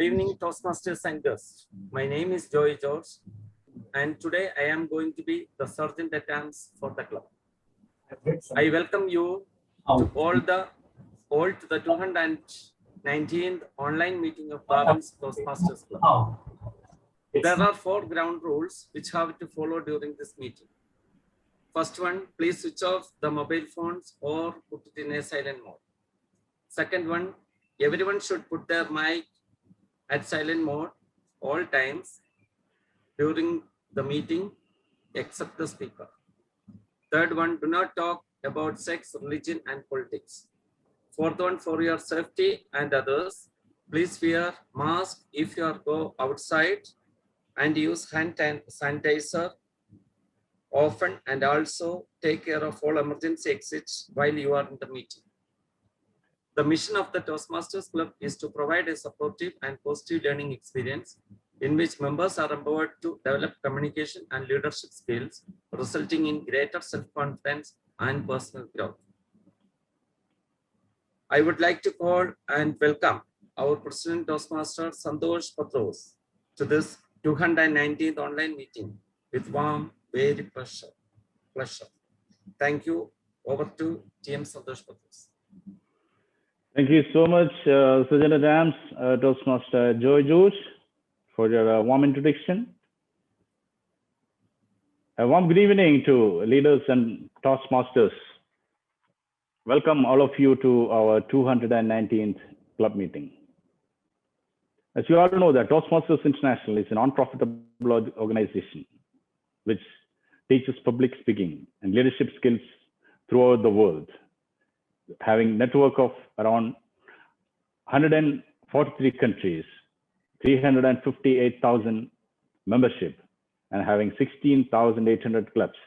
evening, Toastmasters and guests. My name is Joy George, and today I am going to be the sergeant at arms for the club. I welcome you to the 219th online meeting of Bhavans Toastmasters Club. There are 4 ground rules which have to follow during this meeting. First one, please switch off the mobile phones or put it in a silent mode. Second one, everyone should put their mic at silent mode all times during the meeting except the speaker. Third one, do not talk about sex, religion, and politics. Fourth one, for your safety and others, please wear mask if you are go outside and use hand sanitizer often, and also take care of all emergency exits while you are in the meeting. The mission of the Toastmasters Club is to provide a supportive and positive learning experience in which members are empowered to develop communication and leadership skills, resulting in greater self-confidence and personal growth. I would like to call and welcome our President Toastmaster Santosh Patros to this 219th online meeting with warm, very pleasure. Thank you. Over to TM Santosh Patros. Thank you so much, Sergeant at Arms, Toastmaster Joy George, for your warm introduction. A warm good evening to leaders and Toastmasters. Welcome all of you to our 219th club meeting. As you all know, that Toastmasters International is a non-profitable organization which teaches public speaking and leadership skills throughout the world, having network of around 143 countries, 358,000 membership, and having 16,800 clubs.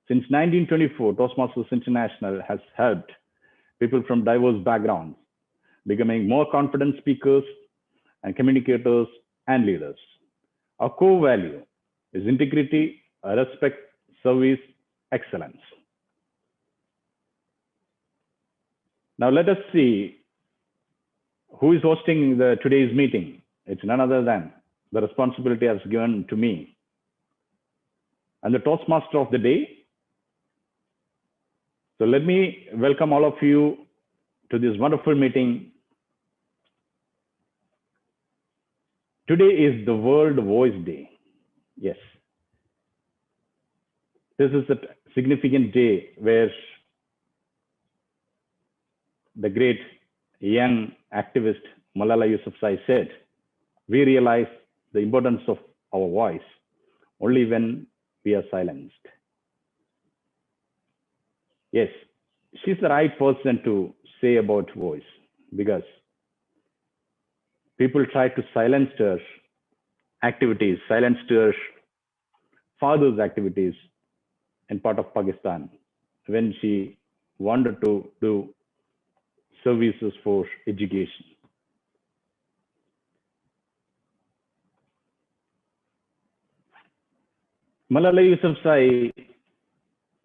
Since 1924, Toastmasters International has helped people from diverse backgrounds becoming more confident speakers and communicators and leaders. Our core value is integrity, respect, service, excellence. Now let us see who is hosting today's meeting. It's none other than the responsibility has given to me. And the Toastmaster of the day. So let me welcome all of you to this wonderful meeting. Today is the World Voice Day. Yes. This is a significant day where the great young activist Malala Yousafzai said, we realize the importance of our voice only when we are silenced. Yes, she's the right person to say about voice, because people try to silence her activities, silence her father's activities in part of Pakistan when she wanted to do services for education. Malala Yousafzai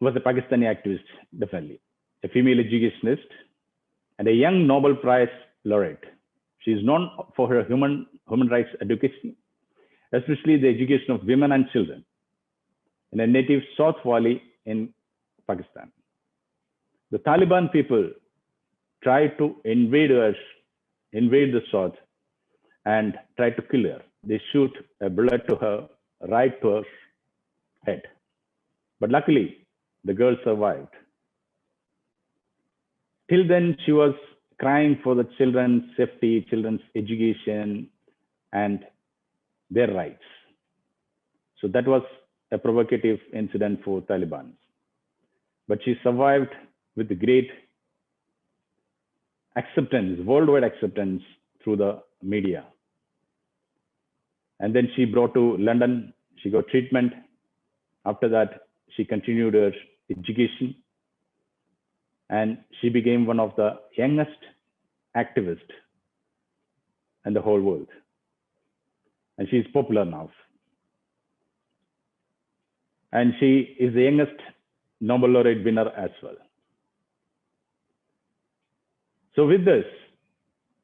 was a Pakistani activist, definitely, a female educationist, and a young Nobel Prize laureate. She is known for her human rights advocacy, especially the education of women and children in a native South Valley in Pakistan. The Taliban people tried to invade the South and tried to kill her. They shoot a bullet to her, right to her head. But luckily, the girl survived. Till then, she was crying for the children's safety, children's education, and their rights. So that was a provocative incident for Taliban. But she survived with great acceptance, worldwide acceptance through the media. And then she brought to London, she got treatment. After that, she continued her education, and she became one of the youngest activists in the whole world. And she is popular now. And she is the youngest Nobel laureate winner as well. So with this,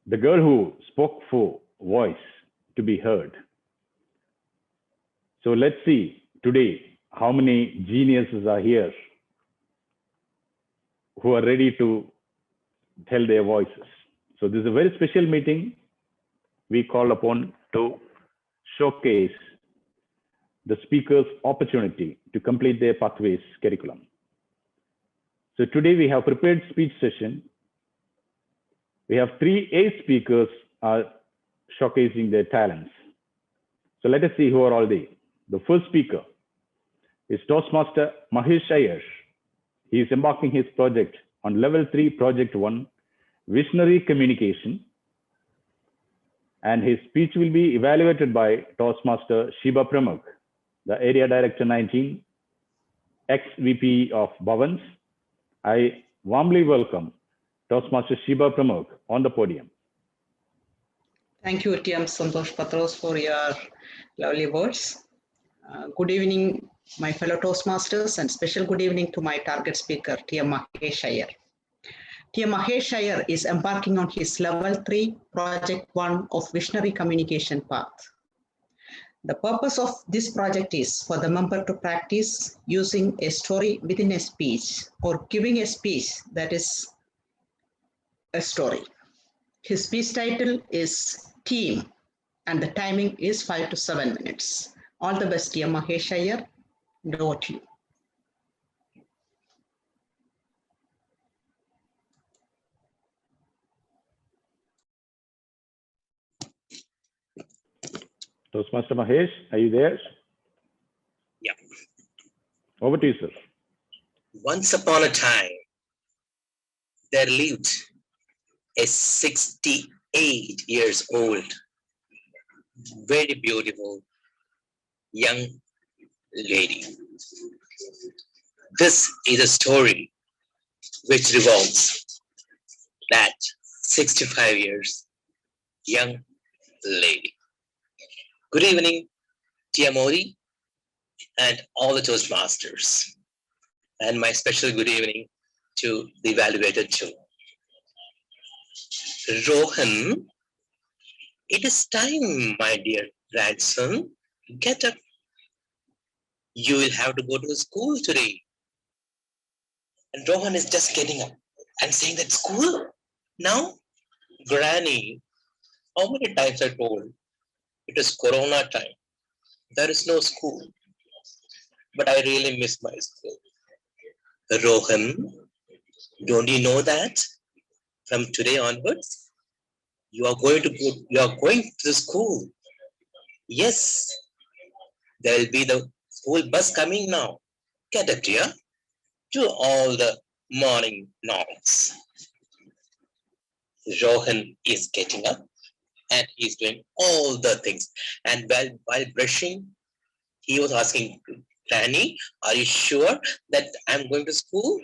the girl who spoke for voice to be heard. So let's see today how many geniuses are here who are ready to tell their voices. So this is a very special meeting. We call upon to showcase the speaker's opportunity to complete their pathways curriculum. So today we have prepared speech session. We have 3 A speakers are showcasing their talents. So let us see who are all they. The first speaker is Toastmaster Mahesh Iyer. He is embarking his project on level 3, project 1, visionary communication. And his speech will be evaluated by Toastmaster Shiba Pramukh, the area director 19, ex-VP of Bhavans. I warmly welcome Toastmaster Shiba Pramukh on the podium. Thank you, TM Santosh Patros, for your lovely words. Good evening, my fellow Toastmasters, and special good evening to my target speaker, TM Mahesh Iyer. TM Mahesh Iyer is embarking on his level 3, project 1 of visionary communication path. The purpose of this project is for the member to practice using a story within a speech or giving a speech that is a story. His speech title is Team, and the timing is 5 to 7 minutes. All the best, dear Mahesh Iyer. Over to you. Toastmaster Mahesh, are you there? Yeah. Over to you, sir. Once upon a time, there lived a 68 years old, very beautiful young lady. This is a story which revolves that 65 years young lady. Good evening, Tia Modi and all the Toastmasters. And my special good evening to the evaluator too. Rohan, it is time, my dear grandson. Get up. You will have to go to school today. And Rohan is just getting up and saying that school? Now? Granny, how many times I told? It is Corona time. There is no school. But I really miss my school. Rohan, don't you know that from today onwards, you are going to the school. Yes, there will be the school bus coming now. Get up, dear. Do all the morning knocks. Rohan is getting up and he's doing all the things. And while brushing, he was asking, Granny, are you sure that I'm going to school?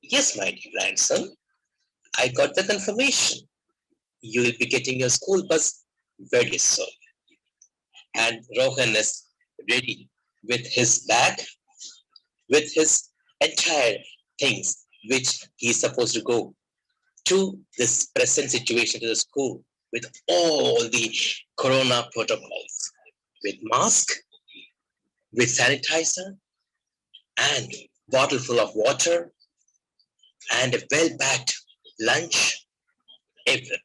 Yes, my dear grandson. I got the confirmation. You will be getting your school bus very soon. And Rohan is ready with his bag, with his entire things, which he is supposed to go to this present situation to the school with all the Corona protocols, with mask, with sanitizer, and bottle full of water, and a well-packed lunch, everything.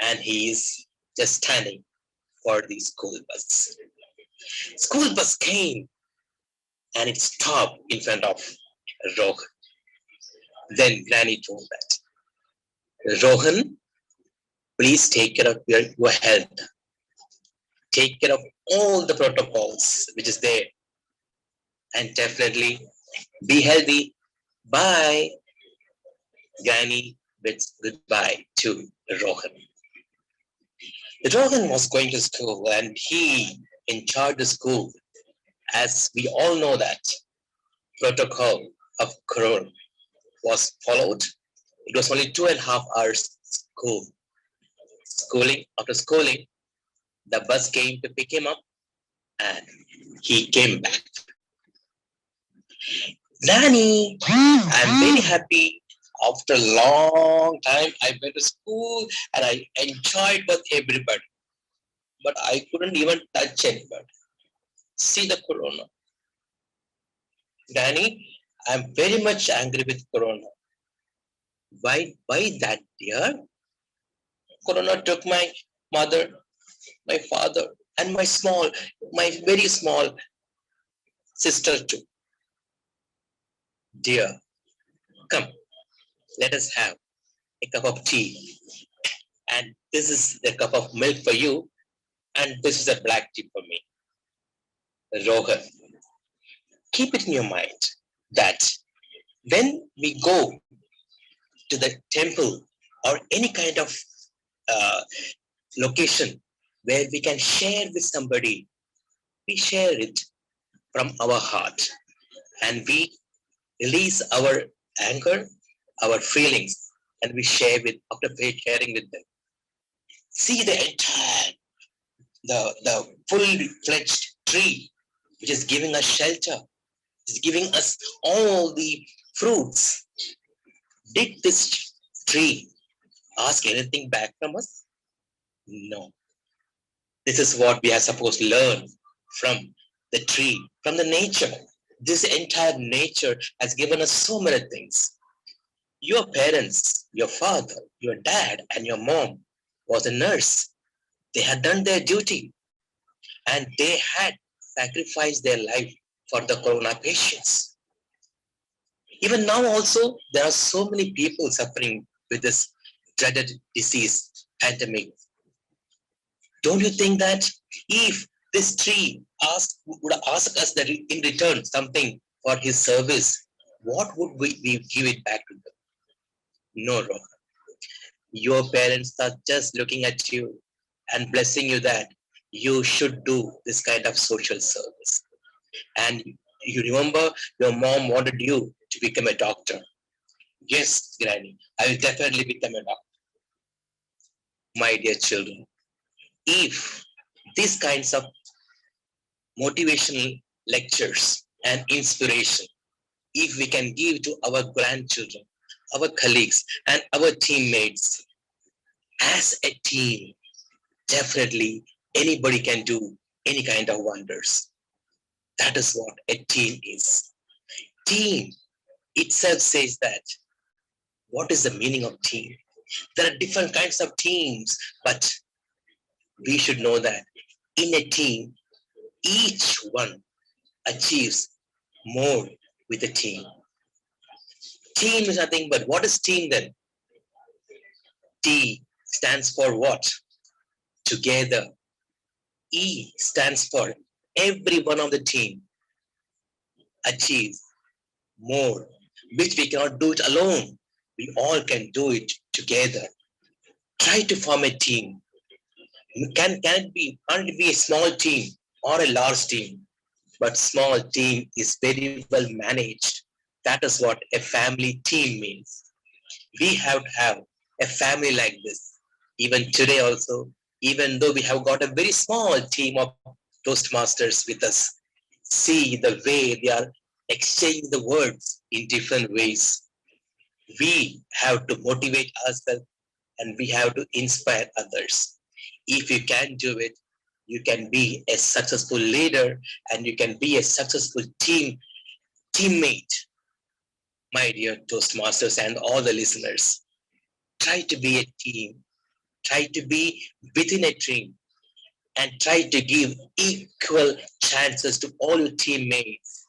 And he is just standing for the school bus. School bus came and it stopped in front of Rohan. Then Granny told that, Rohan, please take care of your health. Take care of all the protocols which is there. And definitely be healthy. Bye. Granny bids goodbye to Rohan. Rohan was going to school and he in charge of school. As we all know that protocol of Corona was followed. It was only 2.5 hours school. After schooling, the bus came to pick him up and he came back. Nanny, I'm very happy. After a long time, I went to school and I enjoyed with everybody. But I couldn't even touch anybody. See the corona. Danny, I'm very much angry with corona. Why that, dear? Corona took my mother, my father, and my very small sister too. Dear, come, let us have a cup of tea. And this is the cup of milk for you, and this is a black tea for me. Rohan, keep it in your mind that when we go to the temple or any kind of location where we can share with somebody, we share it from our heart and we release our anger, our feelings, and we share with after sharing with them. See the entire the full-fledged tree which is giving us shelter, is giving us all the fruits. Did this tree ask anything back from us? No. This is what we are supposed to learn from the tree, from the nature. This entire nature has given us so many things. Your parents, your father, your dad, and your mom was a nurse. They had done their duty and they had sacrificed their life for the corona patients. Even now also, there are so many people suffering with this dreaded disease, pandemic. Don't you think that if this tree would ask us that in return something for his service, what would we give it back to them? No, Rohan. Your parents are just looking at you and blessing you that you should do this kind of social service. And you remember your mom wanted you to become a doctor. Yes, Granny, I will definitely become a doctor. My dear children, if these kinds of motivational lectures and inspiration, if we can give to our grandchildren, our colleagues, and our teammates, as a team, definitely anybody can do any kind of wonders. That is what a team is. Team itself says that. What is the meaning of team? There are different kinds of teams, but we should know that in a team, each one achieves more with a team. Team is nothing but what is team then? T stands for what? Together. E stands for every one of the team achieves more, which we cannot do it alone. We all can do it together. Try to form a team. Can't it be a small team or a large team? But small team is very well managed. That is what a family team means. We have to have a family like this. Even today also, even though we have got a very small team of Toastmasters with us, see the way they are exchanging the words in different ways. We have to motivate ourselves and we have to inspire others. If you can do it, you can be a successful leader and you can be a successful teammate. My dear Toastmasters and all the listeners, try to be a team, try to be within a team and try to give equal chances to all your teammates.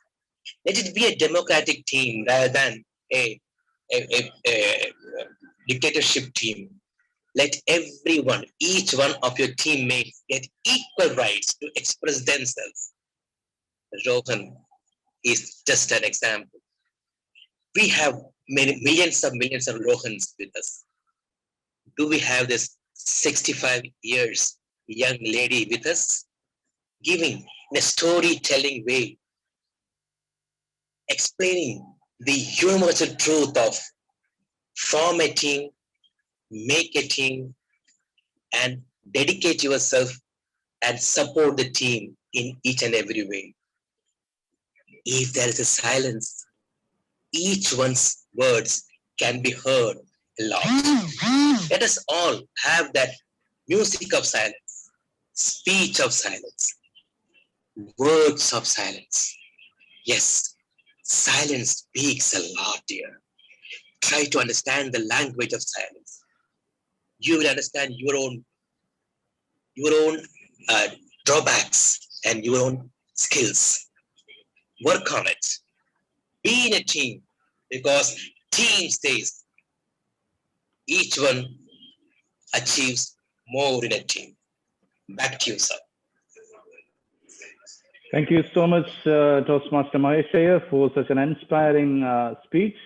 Let it be a democratic team rather than a dictatorship team. Let everyone, each one of your teammates get equal rights to express themselves. Rohan is just an example. We have millions of Rohans with us. Do we have this 65 years young lady with us, giving in a storytelling way, explaining the universal truth of form a team, make a team, and dedicate yourself and support the team in each and every way. If there is a silence, each one's words can be heard a lot. Let us all have that music of silence, speech of silence, words of silence. Yes, silence speaks a lot, dear. Try to understand the language of silence. You will understand your own drawbacks and your own skills. Work on it. Be in a team, because team stays. Each one achieves more in a team. Back to you, sir. Thank you so much, Toastmaster Mahesh Iyer, for such an inspiring speech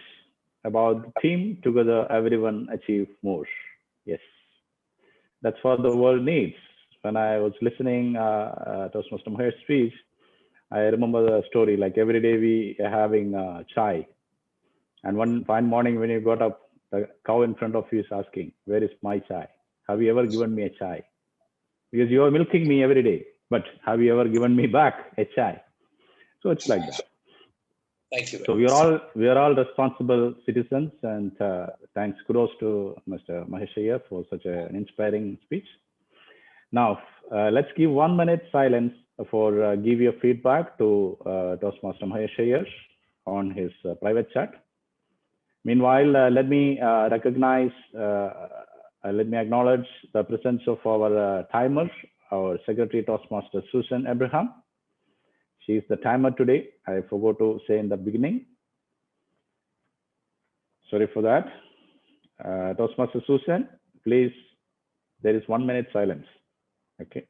about the theme, together everyone achieve more. Yes, that's what the world needs. When I was listening Toastmaster Mahesh's speech, I remember the story, like every day we are having chai. And one fine morning when you got up, the cow in front of you is asking, where is my chai? Have you ever given me a chai? Because you are milking me every day, but have you ever given me back a chai? So it's like that. Thank you. So we are all responsible citizens, and thanks, kudos to Mr. Mahesh Iyer for such an inspiring speech. Now, let's give 1 minute silence for give your feedback to Toastmaster Mahesh Iyer on his private chat. Meanwhile, let me acknowledge the presence of our timer, our Secretary Toastmaster Susan Abraham. She is the timer today. I forgot to say in the beginning. Sorry for that. Toastmaster Susan, please, there is 1 minute silence. Okay.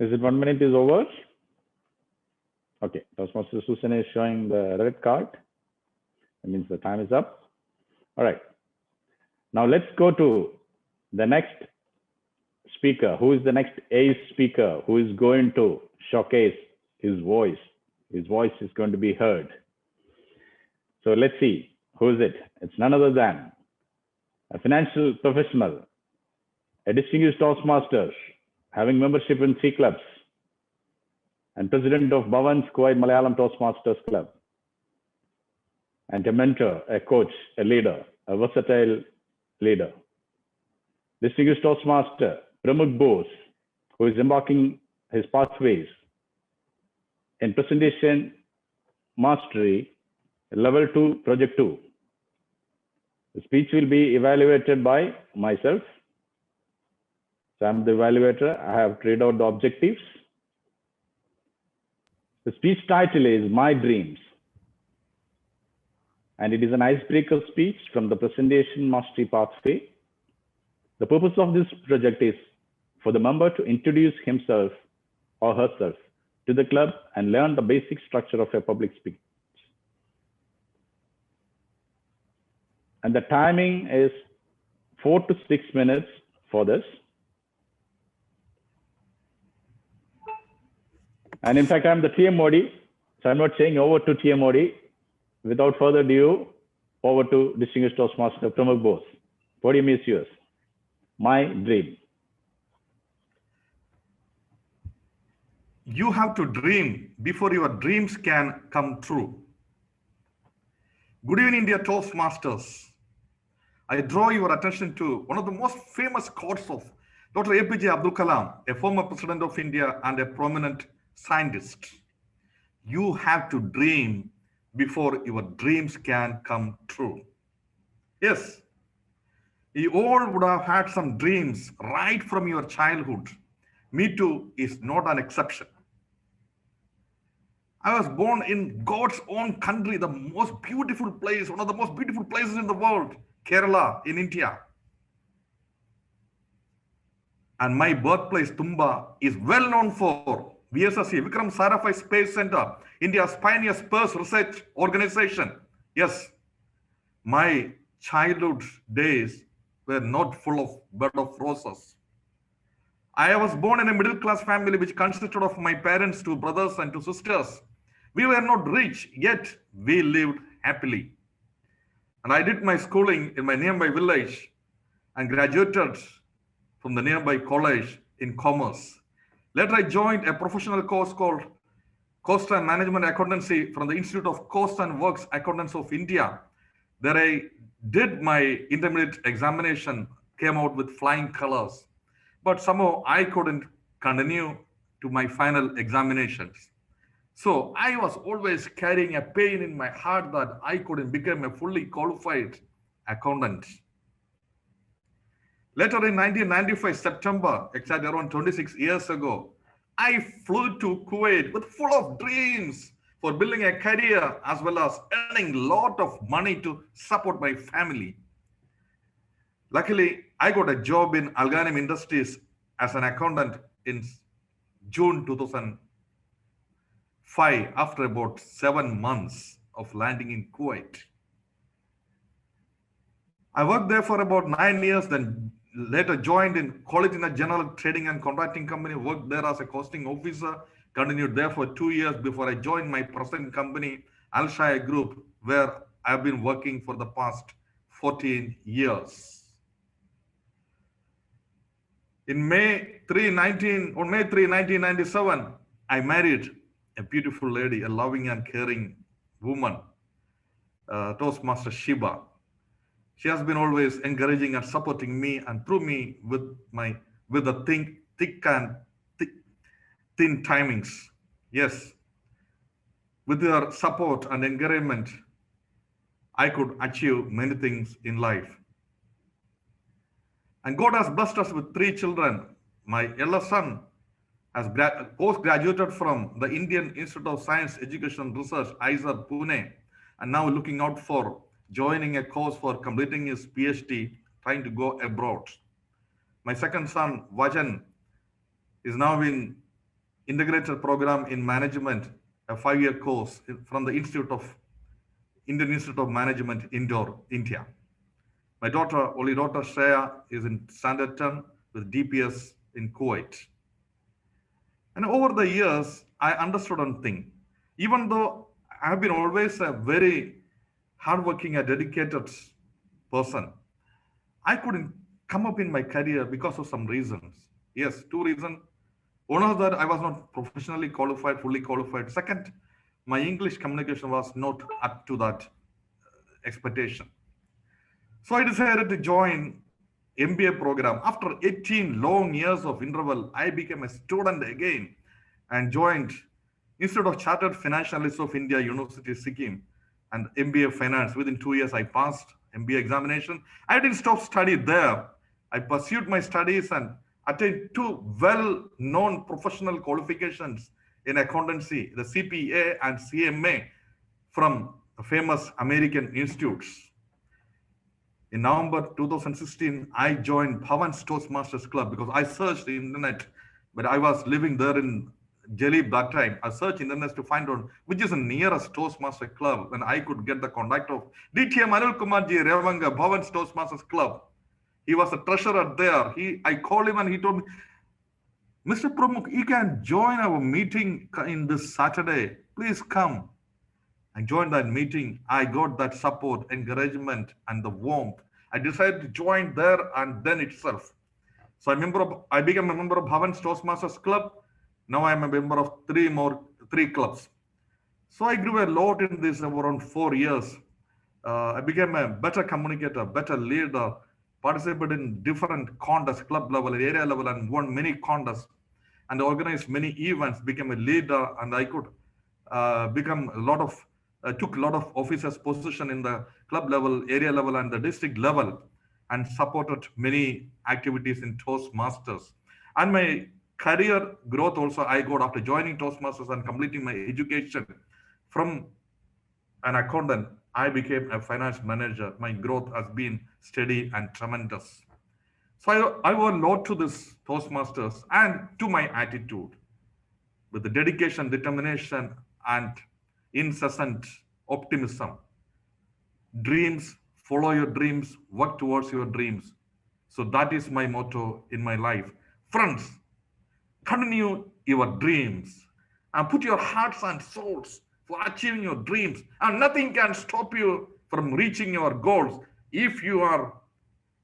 Is it 1 minute is over? Okay, Toastmaster Susan is showing the red card. That means the time is up. All right. Now let's go to the next speaker. Who is the next ace speaker who is going to showcase his voice? His voice is going to be heard. So let's see. Who is it? It's none other than a financial professional, a distinguished Toastmaster, having membership in 3 clubs, and president of Bhavans Malayalam Toastmasters Club, and a mentor, a coach, a leader, a versatile leader. Distinguished Toastmaster Pramukh Bose, who is embarking his pathways in presentation mastery, level 2, project 2. The speech will be evaluated by myself. So I'm the evaluator. I have read out the objectives. The speech title is My Dreams, and it is an icebreaker speech from the presentation mastery pathway. The purpose of this project is for the member to introduce himself or herself to the club and learn the basic structure of a public speech. And the timing is 4 to 6 minutes for this. And in fact, I'm the TMOD, so I'm not saying over to TMOD. Without further ado, over to Distinguished Toastmaster Pramukh Bose. Podium is yours. My dream. You have to dream before your dreams can come true. Good evening, dear Toastmasters. I draw your attention to one of the most famous quotes of Dr. APJ Abdul Kalam, a former president of India and a prominent scientist. You have to dream before your dreams can come true. Yes, you all would have had some dreams right from your childhood. Me too is not an exception. I was born in God's own country, the most beautiful place, one of the most beautiful places in the world, Kerala in India. And my birthplace, Tumba, is well known for VSSC, Vikram Sarabhai Space Center, India's pioneer space research organization. Yes, my childhood days were not full of bed of roses. I was born in a middle-class family which consisted of my parents, 2 brothers and 2 sisters. We were not rich, yet we lived happily. And I did my schooling in my nearby village. and graduated from the nearby college in commerce. Later, I joined a professional course called Cost and Management Accountancy from the Institute of Cost and Works Accountants of India. There I did my intermediate examination, came out with flying colors, but somehow I couldn't continue to my final examinations. So I was always carrying a pain in my heart that I couldn't become a fully qualified accountant. Later in 1995, September, exactly around 26 years ago, I flew to Kuwait with full of dreams for building a career as well as earning a lot of money to support my family. Luckily, I got a job in Alganim Industries as an accountant in June 2005 after about 7 months of landing in Kuwait. I worked there for about 9 years, then later joined in Qualitina General Trading and Contracting Company, worked there as a costing officer, continued there for 2 years before I joined my present company, Al Shaya Group, where I've been working for the past 14 years. On May 3, 1997, I married a beautiful lady, a loving and caring woman, Toastmaster Shiba. She has been always encouraging and supporting me and through me with the thick and thin timings. Yes, with her support and encouragement, I could achieve many things in life. And God has blessed us with 3 children. My eldest son has post-graduated from the Indian Institute of Science, Education and Research, ISER, Pune, and now looking out for joining a course for completing his PhD, trying to go abroad. My second son, Vajan, is now in integrated program in management, a 5-year course from the Indian Institute of Management, Indore, India. My only daughter Shreya is in standard 10 with DPS in Kuwait. And over the years, I understood one thing. Even though I have been always a very hardworking and dedicated person, I couldn't come up in my career because of some reasons. Yes, 2 reasons. One is that I was not professionally qualified, fully qualified. Second, my English communication was not up to that expectation. So I decided to join MBA program. After 18 long years of interval, I became a student again and joined Institute of Chartered Financial Analysts of India, University Sikkim, and MBA Finance. Within 2 years, I passed MBA examination. I didn't stop study there. I pursued my studies and attained 2 well-known professional qualifications in accountancy, the CPA and CMA from famous American institutes. In November 2016, I joined Bhavans Toastmasters Club because I searched the internet, but I was living there in Jalib that time. I searched internet to find out which is the nearest Toastmaster club when I could get the contact of DTM Anil Kumarji Revanga, Bhavans Toastmasters Club. He was a treasurer there. I called him and he told me, Mr. Pramukh, you can join our meeting in this Saturday. Please come. I joined that meeting. I got that support, encouragement, and the warmth. I decided to join there and then itself. So I became a member of Bhavans Toastmasters Club. Now I'm a member of 3 clubs. So I grew a lot in this around 4 years. I became a better communicator, better leader, participated in different contests, club level, area level, and won many contests, and organized many events, became a leader, and I could took a lot of officers' position in the club level, area level, and the district level, and supported many activities in Toastmasters. And my career growth also I got after joining Toastmasters and completing my education. From an accountant, I became a finance manager. My growth has been steady and tremendous. So I owe a lot to this Toastmasters and to my attitude. With the dedication, determination, and incessant optimism. Dreams, follow your dreams, work towards your dreams. So that is my motto in my life. Friends, continue your dreams and put your hearts and souls for achieving your dreams, and nothing can stop you from reaching your goals if you are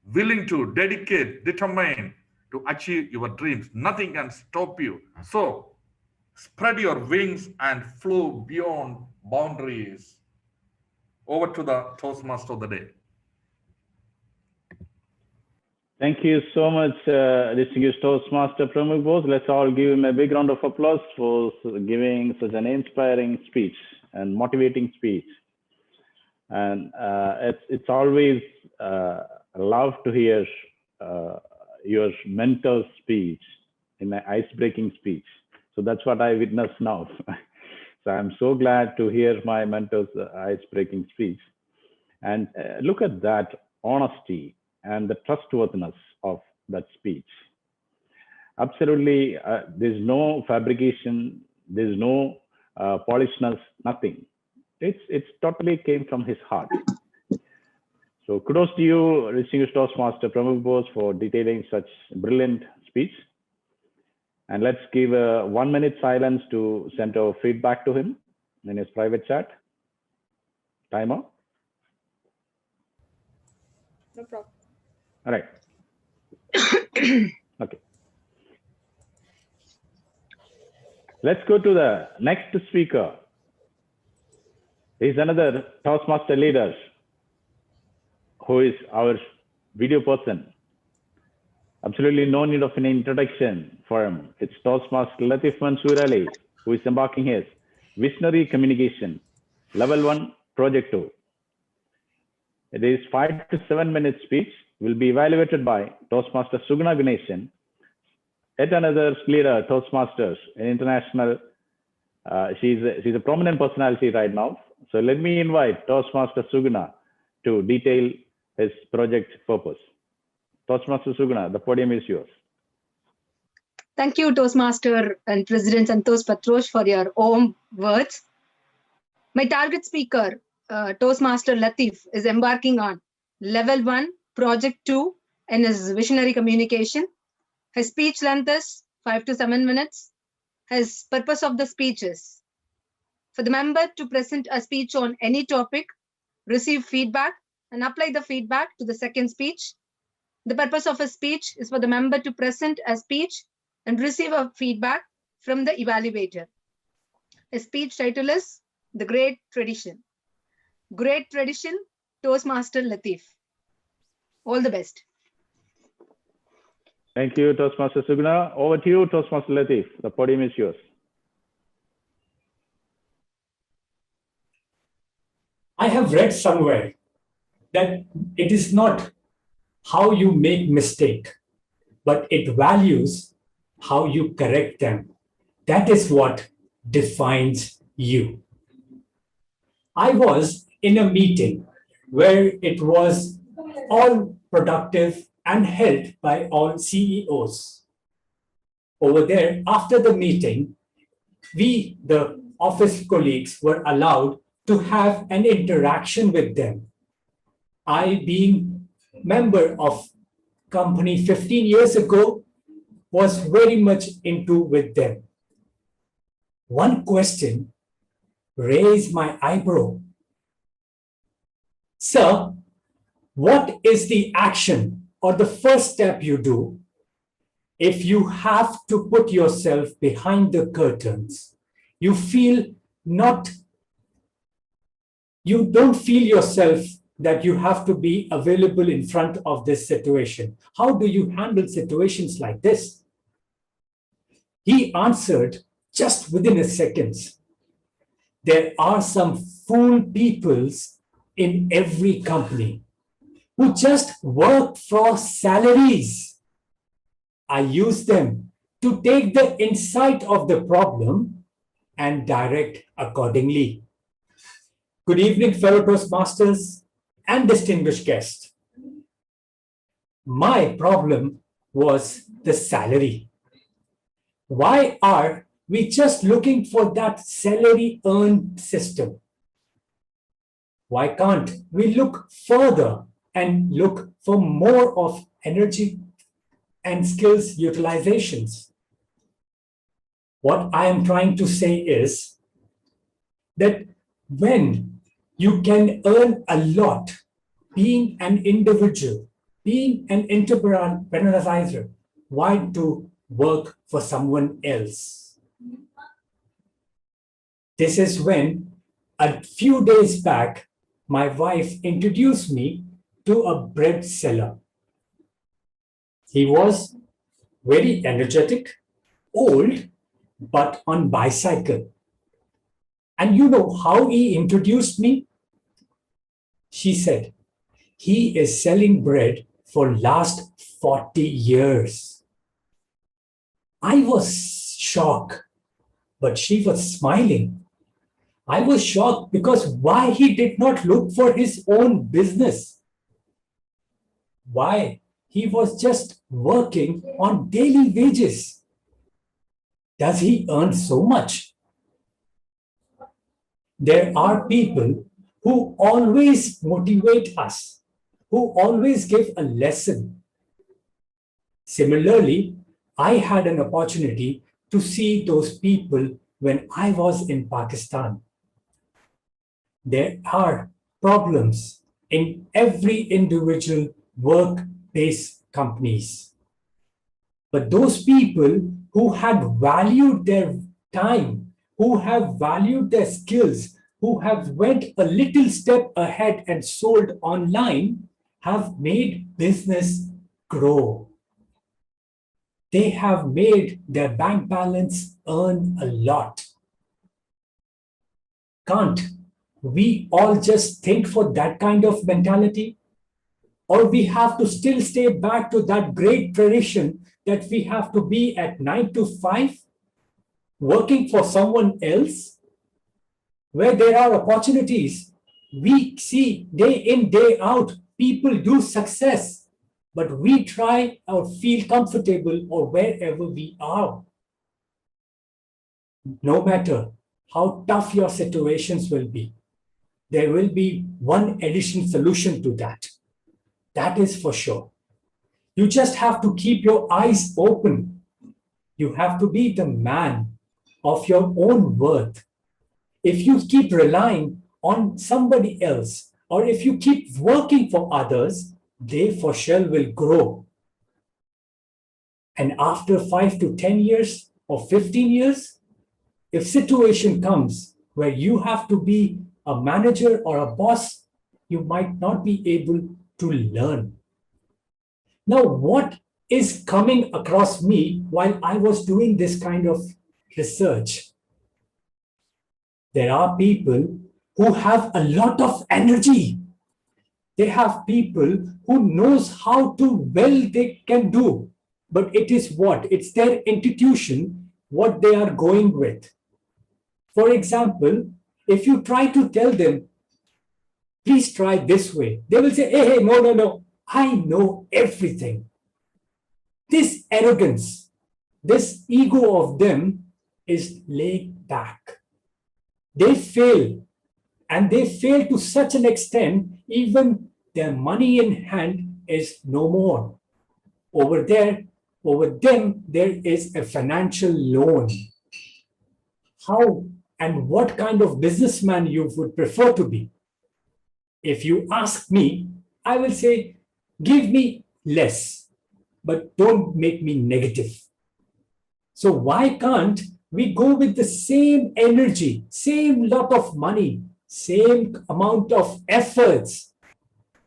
willing to dedicate, determined to achieve your dreams. Nothing can stop you. So spread your wings and flow beyond boundaries. Over to the Toastmaster of the day. Thank you so much, distinguished Toastmaster Pramukh Bose. Let's all give him a big round of applause for giving such an inspiring speech and motivating speech. And it's always love to hear your mentor's speech in an ice-breaking speech. So that's what I witnessed now. So I'm so glad to hear my mentor's ice-breaking speech. And look at that honesty and the trustworthiness of that speech. Absolutely, there's no fabrication, there's no polishness, nothing. It's totally came from his heart. So kudos to you, distinguished Toastmaster Pramukh Bose, for detailing such brilliant speech. And let's give a 1 minute silence to send our feedback to him in his private chat. Timer. No problem. All right. Okay. Let's go to the next speaker. He's another Toastmaster leader who is our video person. Absolutely no need of an introduction for him. It's Toastmaster Latif Mansoor Ali, who is embarking his Visionary Communication, Level 1, Project 2. It is 5 to 7 minute speech, will be evaluated by Toastmaster Suguna Ganeshan, yet another leader, Toastmasters, an international, she's a prominent personality right now. So let me invite Toastmaster Suguna to detail his project purpose. Toastmaster Suguna, the podium is yours. Thank you, Toastmaster and President Santosh Patrosh, for your warm words. My target speaker, Toastmaster Latif, is embarking on Level 1, Project 2 in his Visionary Communication. His speech length is 5 to 7 minutes. His purpose of the speech is for the member to present a speech on any topic, receive feedback, and apply the feedback to the second speech. The purpose of a speech is for the member to present a speech and receive a feedback from the evaluator. His speech title is The Great Tradition. Great Tradition, Toastmaster Latif. All the best. Thank you, Toastmaster Suguna. Over to you, Toastmaster Latif. The podium is yours. I have read somewhere that it is not how you make mistake, but it values how you correct them. That is what defines you. I was in a meeting where it was all productive and held by all CEOs. Over there, after the meeting, we, the office colleagues, were allowed to have an interaction with them. I, being member of company 15 years ago, was very much into with them. One question raised my eyebrow. Sir, what is the action or the first step you do if you have to put yourself behind the curtains? You don't feel yourself that you have to be available in front of this situation. How do you handle situations like this? He answered just within a second. There are some fool peoples in every company who just work for salaries. I use them to take the insight of the problem and direct accordingly. Good evening, fellow Toastmasters and distinguished guests. My problem was the salary. Why are we just looking for that salary earned system? Why can't we look further and look for more of energy and skills utilizations? What I am trying to say is that when you can earn a lot being an individual being an entrepreneur, why to work for someone else? This is when a few days back, my wife introduced me to a bread seller. He was very energetic, old, but on bicycle. And you know how he introduced me? She said, he is selling bread for last 40 years. I was shocked, but she was smiling. I was shocked because why he did not look for his own business? Why he was just working on daily wages? Does he earn so much? There are people who always motivate us, who always give a lesson. Similarly, I had an opportunity to see those people when I was in Pakistan. There are problems in every individual work-based companies. But those people who had valued their time, who have valued their skills, who have went a little step ahead and sold online, have made business grow. They have made their bank balance earn a lot. Can't we all just think for that kind of mentality? Or we have to still stay back to that great tradition that we have to be at 9 to 5, working for someone else, where there are opportunities. We see day in, day out, people do success, but we try or feel comfortable or wherever we are. No matter how tough your situations will be, there will be one additional solution to that. That is for sure. You just have to keep your eyes open. You have to be the man of your own worth. If you keep relying on somebody else, or if you keep working for others, they for sure will grow. And after 5 to 10 years or 15 years, if situation comes where you have to be a manager or a boss, you might not be able to learn. Now, what is coming across me while I was doing this kind of research? There are people who have a lot of energy. They have people who knows how to well they can do, but it is what? It's their intuition, what they are going with. For example, if you try to tell them, please try this way, they will say, hey, no, I know everything. This arrogance, this ego of them is laid back. They fail, and they fail to such an extent, even their money in hand is no more. Over them, there is a financial loan. How and what kind of businessman you would prefer to be? If you ask me, I will say, give me less, but don't make me negative. So why can't we go with the same energy, same lot of money, same amount of efforts,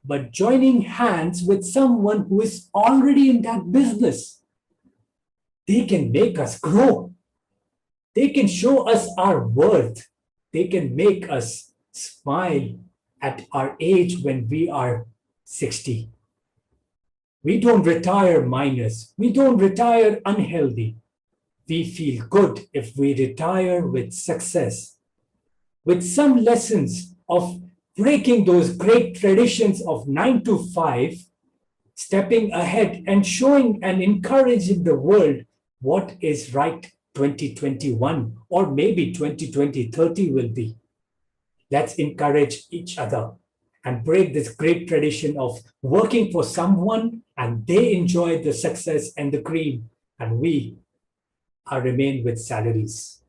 but joining hands with someone who is already in that business? They can make us grow. They can show us our worth. They can make us smile at our age when we are 60. We don't retire minus. We don't retire unhealthy. We feel good if we retire with success, with some lessons of breaking those great traditions of 9 to 5, stepping ahead and showing and encouraging the world what is right 2021 or maybe 2030 will be. Let's encourage each other and break this great tradition of working for someone and they enjoy the success and the cream and we remain with salaries.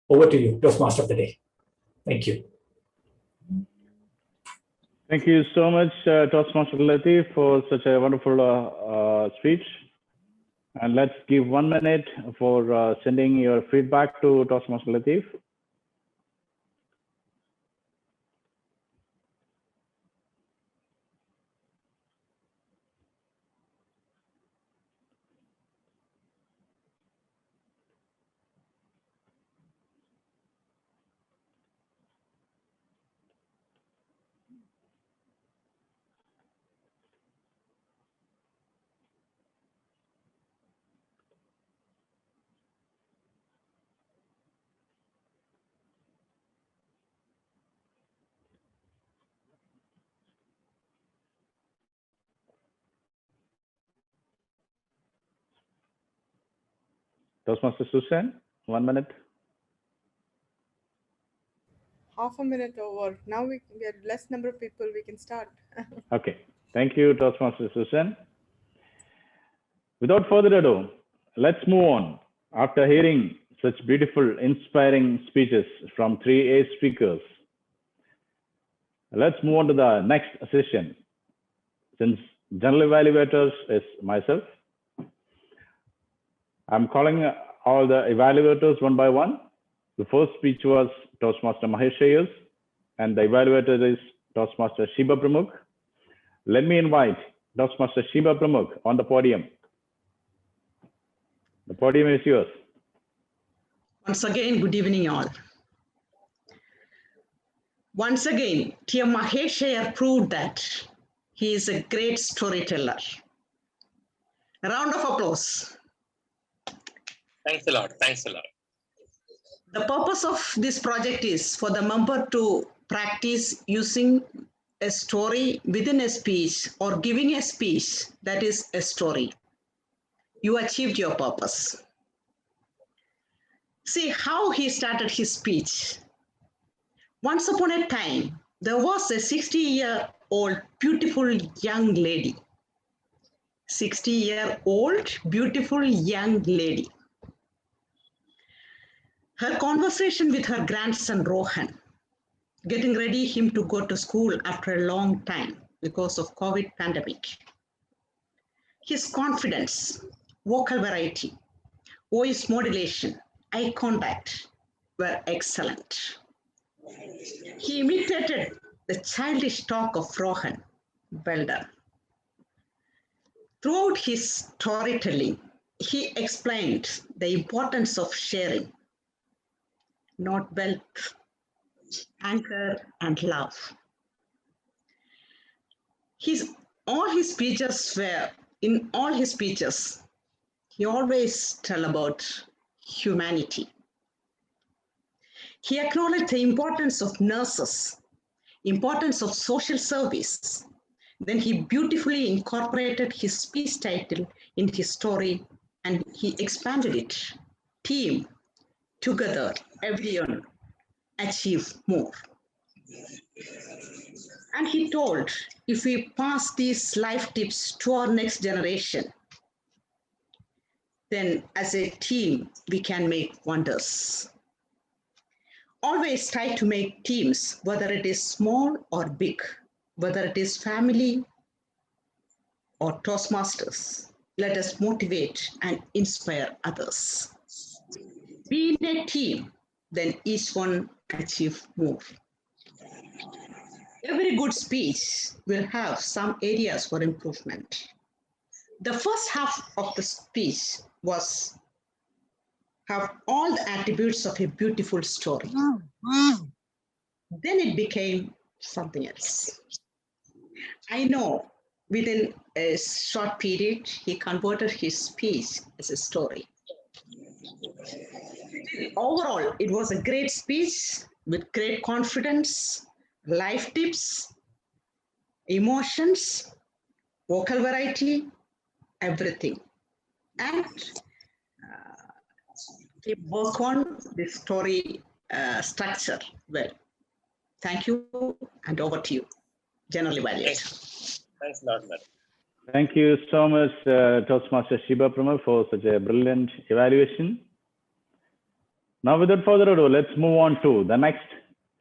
Over to you, Toastmaster of the Day. Thank you. Thank you so much, Toastmaster Latif, for such a wonderful speech. And let's give 1 minute for sending your feedback to Toastmaster Latif. Toastmaster Susan, 1 minute. Half a minute over. Now we have less number of people. We can start. Okay. Thank you, Toastmaster Susan. Without further ado, let's move on. After hearing such beautiful, inspiring speeches from 3 A speakers, let's move on to the next session. Since general evaluators is myself, I'm calling all the evaluators one by one. The first speech was Toastmaster Mahesh Ayers, and the evaluator is Toastmaster Shiba Pramukh. Let me invite Toastmaster Shiba Pramukh on the podium. The podium is yours. Once again, good evening all. Once again, Tia Mahesh Ayer proved that he is a great storyteller. A round of applause. Thanks a lot. Thanks a lot. The purpose of this project is for the member to practice using a story within a speech or giving a speech that is a story. You achieved your purpose. See how he started his speech. Once upon a time, there was a 60-year-old beautiful young lady. 60-year-old beautiful young lady. Her conversation with her grandson Rohan, getting ready him to go to school after a long time because of COVID pandemic. His confidence, vocal variety, voice modulation, eye contact were excellent. He imitated the childish talk of Rohan. Well done. Throughout his storytelling, he explained the importance of sharing, not wealth, anger, and love. In all his speeches, he always tell about humanity. He acknowledged the importance of nurses, importance of social service. Then he beautifully incorporated his speech title in his story and he expanded it. Team, together, everyone, achieve more. And he told, if we pass these life tips to our next generation, then as a team, we can make wonders. Always try to make teams, whether it is small or big, whether it is family or Toastmasters. Let us motivate and inspire others. Be in a team, then each one achieve more. Every good speech will have some areas for improvement. The first half of the speech was have all the attributes of a beautiful story. Then it became something else. I know within a short period, he converted his speech as a story. Overall, it was a great speech with great confidence, life tips, emotions, vocal variety, everything. And we work on the story structure well. Thank you, and over to you, General Evaluator. Thanks a lot, madam. Thank you so much, Toastmaster Shiba Pramukh, for such a brilliant evaluation. Now, without further ado, let's move on to the next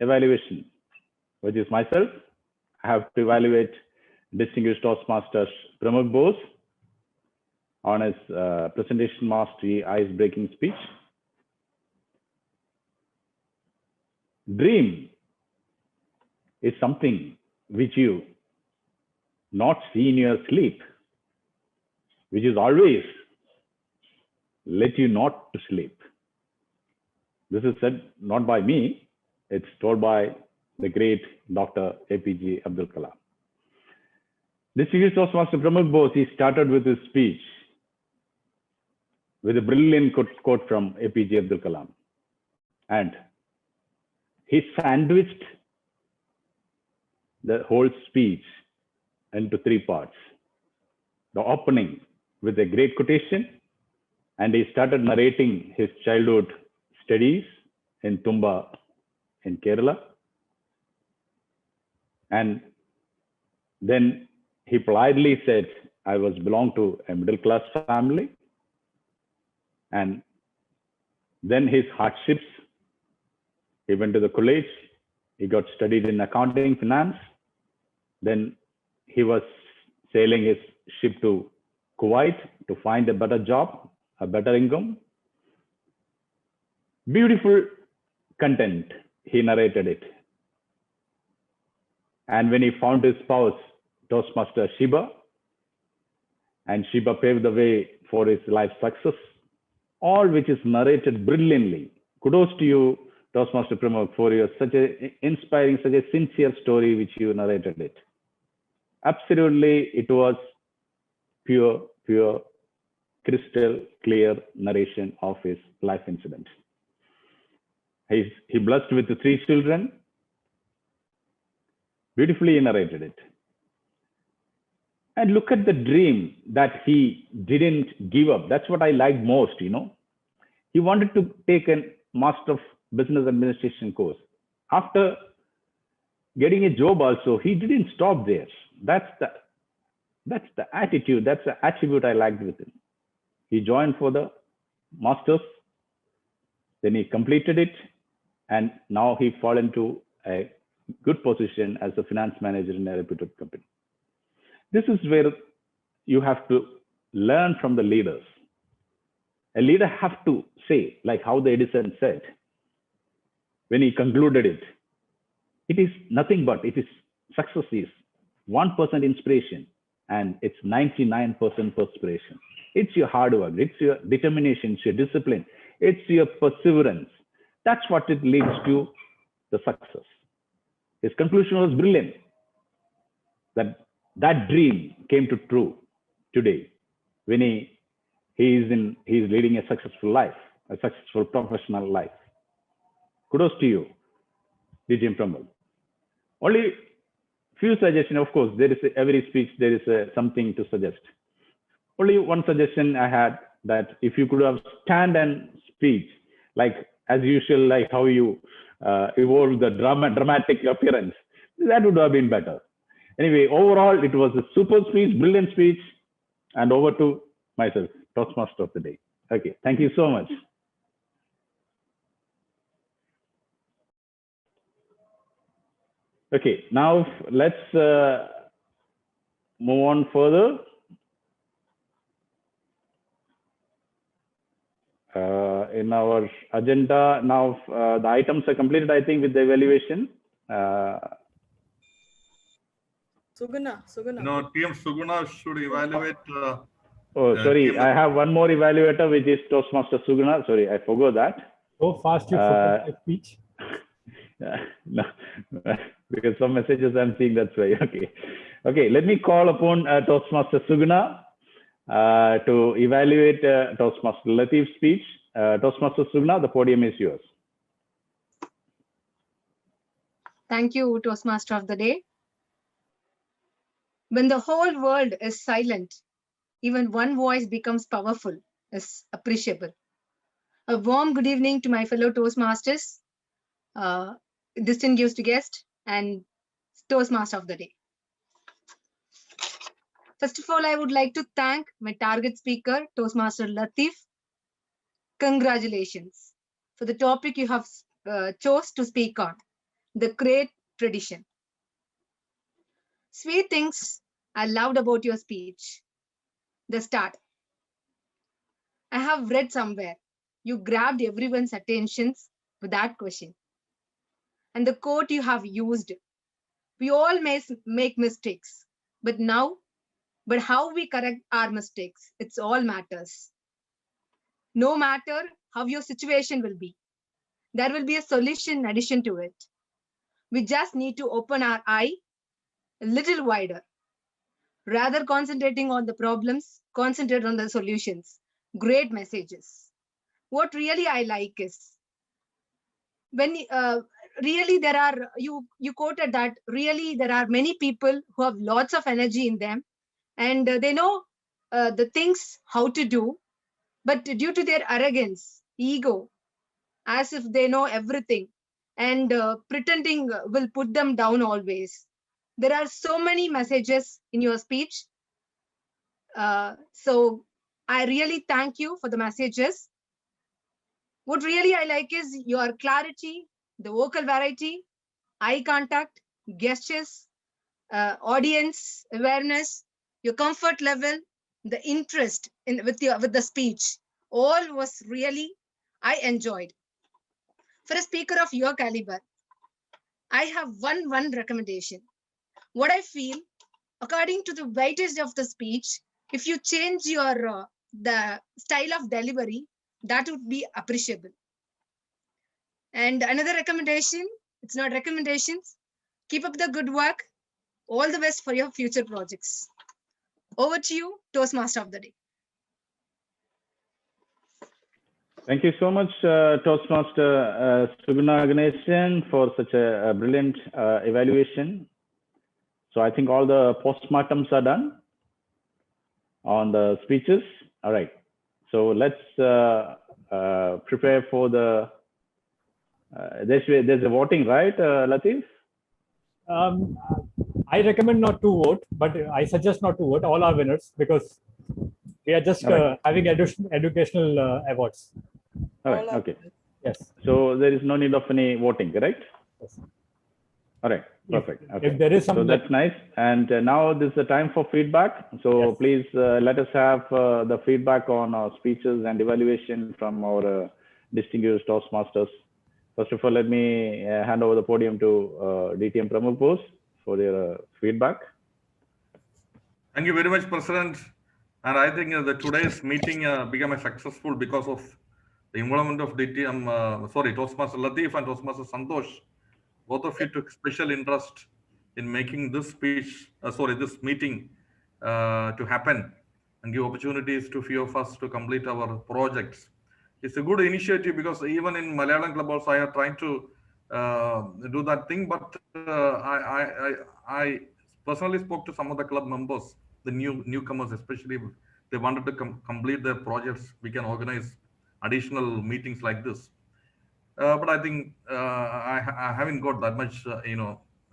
evaluation, which is myself. I have to evaluate distinguished Toastmasters Pramod Bose on his presentation mastery ice-breaking speech. Dream is something which you not see in your sleep, which is always let you not to sleep. This is said not by me, it's told by the great Dr. APJ Abdul Kalam. Distinguished Toastmaster Pramod Bose, he started with his speech with a brilliant quote from APJ Abdul Kalam. And he sandwiched the whole speech into three parts. The opening with a great quotation, and he started narrating his childhood studies in Tumba in Kerala. And then he politely said, I was belong to a middle class family. And then his hardships, he went to the college, he got studied in accounting, finance. Then he was sailing his ship to Kuwait to find a better job, a better income. Beautiful content, he narrated it. And when he found his spouse, Toastmaster Shiba, and Shiba paved the way for his life success, all which is narrated brilliantly. Kudos to you, Toastmaster Pramod, for your such a inspiring, such a sincere story which you narrated it. Absolutely, it was pure, crystal clear narration of his life incident. He blessed with 3 children. Beautifully he narrated it. And look at the dream that he didn't give up. That's what I liked most, you know. He wanted to take a Master of Business Administration course. After getting a job also, he didn't stop there. That's the attitude, that's the attribute I liked with him. He joined for the Masters, then he completed it, and now he fell into a good position as a finance manager in a reputed company. This is where you have to learn from the leaders. A leader has to say, like how the Edison said, when he concluded it, it is nothing but, it is success is 1% inspiration and it's 99% perspiration. It's your hard work, it's your determination, it's your discipline, it's your perseverance. That's what it leads to the success. His conclusion was brilliant. That dream came to true today when he's leading a successful life, a successful professional life. Kudos to you, DJ Pramod. Only few suggestions, of course, there is every speech, there is something to suggest. Only one suggestion I had, that if you could have stand and speech, like as usual, like how you evolve the dramatic appearance, that would have been better. Anyway, overall, it was a super speech, brilliant speech, and over to myself, Toastmaster of the day. Okay, thank you so much. Okay, now let's move on further. In our agenda, now the items are completed, I think, with the evaluation. Suguna. No, TM Suguna should evaluate. Sorry, I have one more evaluator, which is Toastmaster Suguna. Sorry, I forgot that. So fast you forgot the speech. No, because some messages I'm seeing, that's why. Okay, let me call upon Toastmaster Suguna to evaluate Toastmaster Latif's speech. Toastmaster Suguna, the podium is yours. Thank you, Toastmaster of the day. When the whole world is silent, even one voice becomes powerful, is appreciable. A warm good evening to my fellow Toastmasters, distinguished guest, and Toastmaster of the day. First of all, I would like to thank my target speaker, Toastmaster Latif. Congratulations for the topic you have chose to speak on, the great tradition. Three things I loved about your speech. The start. I have read somewhere you grabbed everyone's attentions with that question. And the quote you have used, we all may make mistakes, but how we correct our mistakes, it's all matters. No matter how your situation will be, there will be a solution in addition to it. We just need to open our eye a little wider. Rather concentrating on the problems, concentrate on the solutions. Great messages. What really I like is when really there are, you quoted that really there are many people who have lots of energy in them and they know the things how to do, but due to their arrogance, ego, as if they know everything and pretending will put them down always. There are so many messages in your speech. So I really thank you for the messages. What really I like is your clarity, the vocal variety, eye contact, gestures, audience awareness, your comfort level, the interest in with the speech. All was really I enjoyed. For a speaker of your caliber, I have one recommendation. What I feel, according to the weightage of the speech, if you change your the style of delivery, that would be appreciable. And another recommendation, it's not recommendations, keep up the good work. All the best for your future projects. Over to you, Toastmaster of the Day. Thank you so much, Toastmaster Suguna Ganeshan, for such a brilliant evaluation. So I think all the postmortems are done on the speeches. All right. So let's prepare for the, there's a voting, right, Latif? I recommend not to vote, but I suggest not to vote. All are winners because we are just having educational awards. All right. Okay. Yes. So there is no need of any voting, correct? Yes. All right. Perfect. Okay. If there is some, so that's nice. And now this is the time for feedback. So yes, please let us have the feedback on our speeches and evaluation from our distinguished Toastmasters. First of all, let me hand over the podium to DTM Pramod Bose for their feedback. Thank you very much, President. And I think that today's meeting became a successful because of the involvement of Toastmaster Latif and Toastmaster Santosh. Both of you took special interest in making this speech, this meeting to happen and give opportunities to few of us to complete our projects. It's a good initiative because even in Malayalam Club also I am trying to do that thing, but I personally spoke to some of the club members, the newcomers especially. They wanted to complete their projects. We can organize additional meetings like this. But I think I haven't got that much,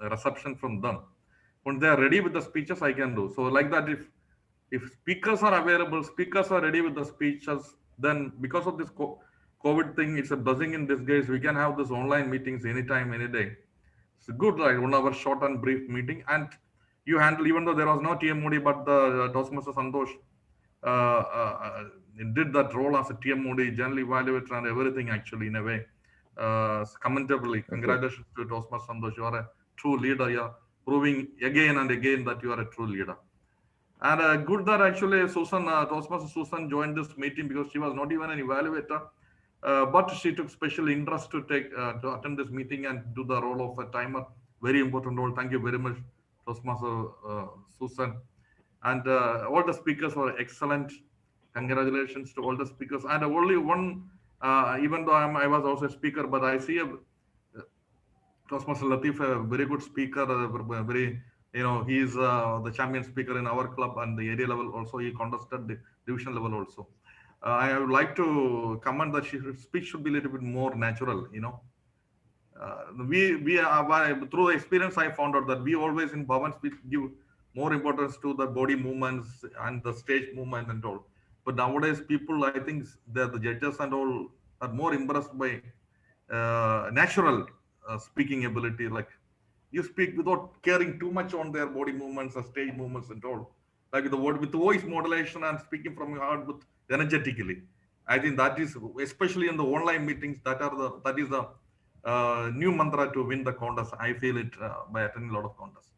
reception from them. When they are ready with the speeches, I can do. So like that, if speakers are available, speakers are ready with the speeches, then because of this COVID thing, it's a blessing in disguise. We can have this online meetings anytime, any day. It's good, like 1 hour short and brief meeting. And you handle, even though there was no TM Modi, but the Toastmaster Santosh did that role as a TM Modi, general evaluator and everything actually in a way. Commendably, congratulations to Toastmaster Santosh. You are a true leader. You are proving again and again that you are a true leader. And good that actually Toastmaster Susan joined this meeting because she was not even an evaluator, but she took special interest to attend this meeting and do the role of a timer. Very important role. Thank you very much, Toastmaster Susan. And all the speakers were excellent. Congratulations to all the speakers. And only one, even though I was also a speaker, but I see Toastmaster Latif, a very good speaker, very, he is the champion speaker in our club and the area level also. He contested the division level also. I would like to comment that his speech should be a little bit more natural, we through experience, I found out that we always in Bhavans we give more importance to the body movements and the stage movement and all. But nowadays, people, I think the judges and all are more impressed by natural speaking ability, like you speak without caring too much on their body movements or stage movements and all. Like the word with voice modulation and speaking from your heart with energetically. I think that is, especially in the online meetings, that is the new mantra to win the contest. I feel it by attending a lot of contests.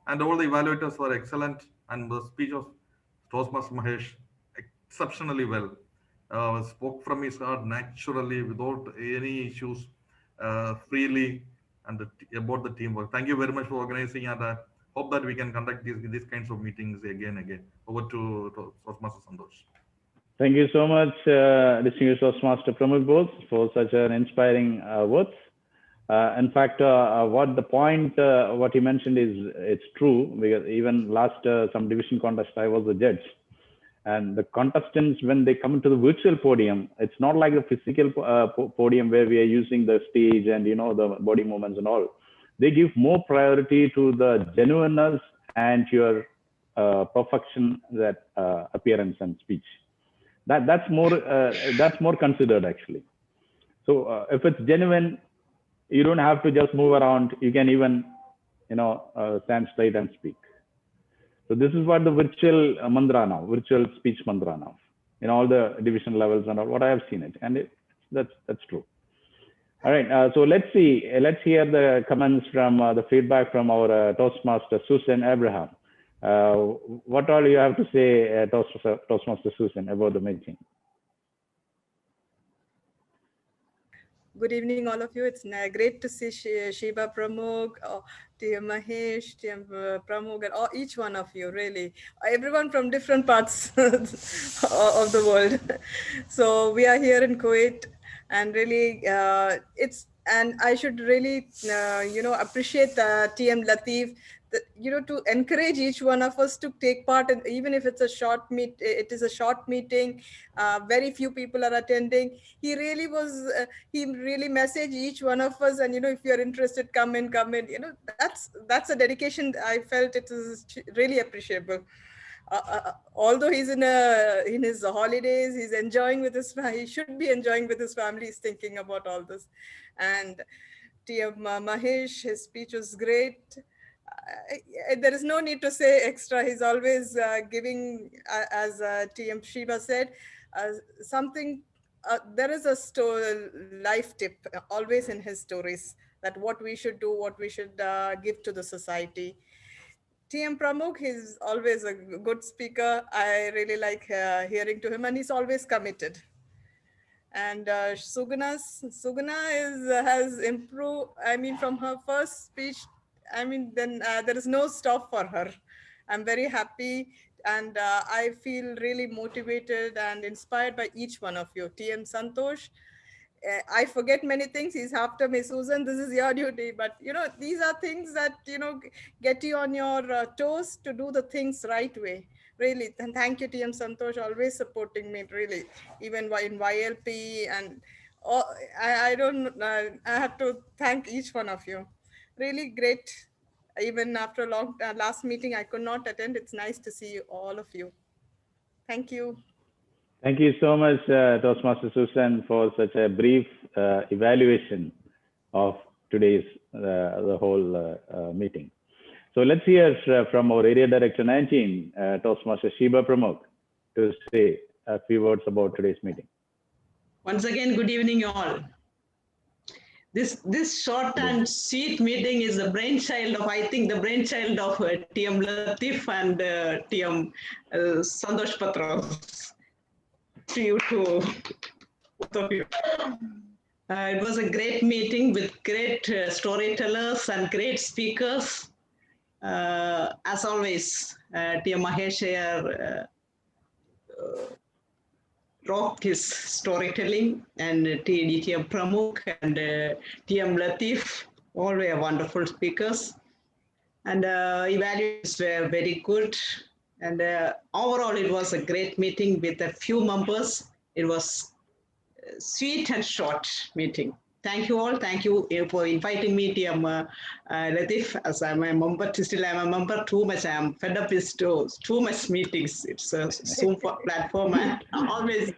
And all the evaluators were excellent, and the speech of Toastmaster Mahesh exceptionally well. Spoke from his heart naturally, without any issues, freely, and about the teamwork. Thank you very much for organizing, and I hope that we can conduct these kinds of meetings again. Over to Toastmaster Santosh. Thank you so much, distinguished Toastmaster Pramukh Bose, for such an inspiring words. In fact, what he mentioned it's true, because even last some division contest, I was the judge. And the contestants, when they come to the virtual podium, it's not like the physical podium where we are using the stage and, the body movements and all. They give more priority to the genuineness and your perfection, that appearance and speech. That's more considered, actually. So if it's genuine, you don't have to just move around. You can even, stand straight and speak. So this is what the virtual mantra now, virtual speech mantra now, in all the division levels and all, what I have seen it, and that's true. All right, so let's hear the comments from the feedback from our Toastmaster Susan Abraham. What all you have to say, Toastmaster Susan, about the meeting? Good evening, all of you. It's great to see Shiva Pramukh, TM Mahesh, TM Pramukh, and each one of you, really. Everyone from different parts of the world. So we are here in Kuwait, and really, and I should really, appreciate TM Latif, to encourage each one of us to take part, and even if it's a short it is a short meeting, very few people are attending. He really messaged each one of us, and if you're interested, come in. That's a dedication. I felt it is really appreciable. Although he's in his holidays, he's enjoying with he should be enjoying with his family. He's thinking about all this. And TM Mahesh, his speech was great. There is no need to say extra. He's always giving, as TM Shiva said, something. There is a life tip always in his stories, that what we should do, what we should give to the society. TM Pramukh, he's always a good speaker. I really like hearing to him, and he's always committed. And Sugana has improved. I mean, from her first speech, then there is no stop for her. I'm very happy, and I feel really motivated and inspired by each one of you. TM Santosh, I forget many things. He's after me, Susan, this is your duty. But, these are things that, get you on your toes to do the things right way. Really. And thank you, TM Santosh, always supporting me, really. Even in YLP and I have to thank each one of you. Really great. Even after a long last meeting, I could not attend. It's nice to see you, all of you. Thank you. Thank you so much, Toastmaster Susan, for such a brief evaluation of today's the whole meeting. So let's hear from our Area Director 19, Toastmaster Shiva Pramukh, to say a few words about today's meeting. Once again, good evening, all. This short and sweet meeting is the brainchild of, TM Latif and TM Santosh Patros. To you too, both of you. It was a great meeting with great storytellers and great speakers. As always, TM Mahesh here rocked his storytelling, and TM Pramukh and TM Latif, all were wonderful speakers. And evaluations were very good. And overall, it was a great meeting with a few members. It was a sweet and short meeting. Thank you all. Thank you for inviting me, TM Latif, as I'm a member. Still, I'm a member. Too much. I'm fed up with too much meetings. It's a Zoom platform, and always.